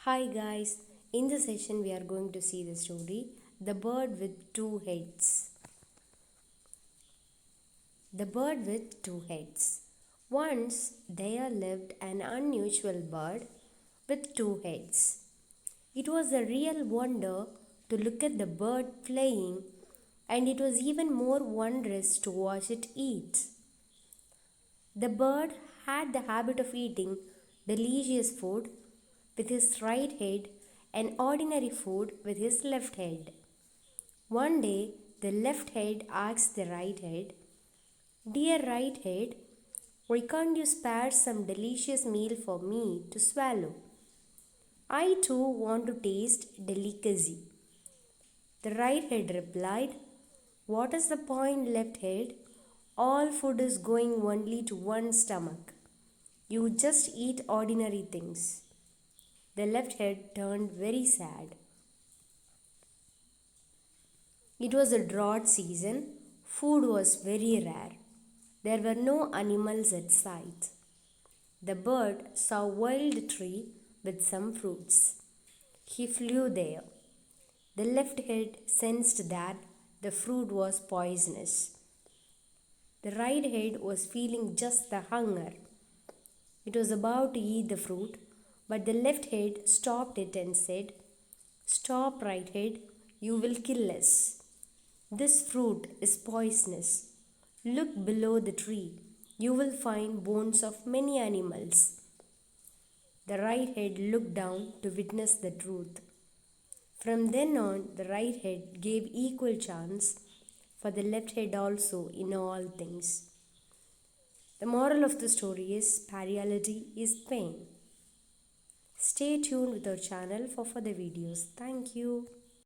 Hi guys, in this session we are going to see the story The Bird with Two Heads. The Bird with Two Heads. Once there lived an unusual bird with two heads. It was a real wonder to look at the bird flying, and it was even more wondrous to watch it eat. The bird had the habit of eating delicious food with his right head and ordinary food with his left head. One day, the left head asked the right head, "Dear right head, why can't you spare some delicious meal for me to swallow? I too want to taste delicacy." The right head replied, "What is the point, left head? All food is going only to one stomach. You just eat ordinary things." The left head turned very sad. It was a drought season. Food was very rare. There were no animals at sight. The bird saw a wild tree with some fruits. He flew there. The left head sensed that the fruit was poisonous. The right head was feeling just the hunger. It was about to eat the fruit, but the left head stopped it and said, "Stop, right head, you will kill us. This fruit is poisonous. Look below the tree. You will find bones of many animals." The right head looked down to witness the truth. From then on, the right head gave equal chance for the left head also in all things. The moral of the story is partiality is pain. Stay tuned with our channel for further videos. Thank you.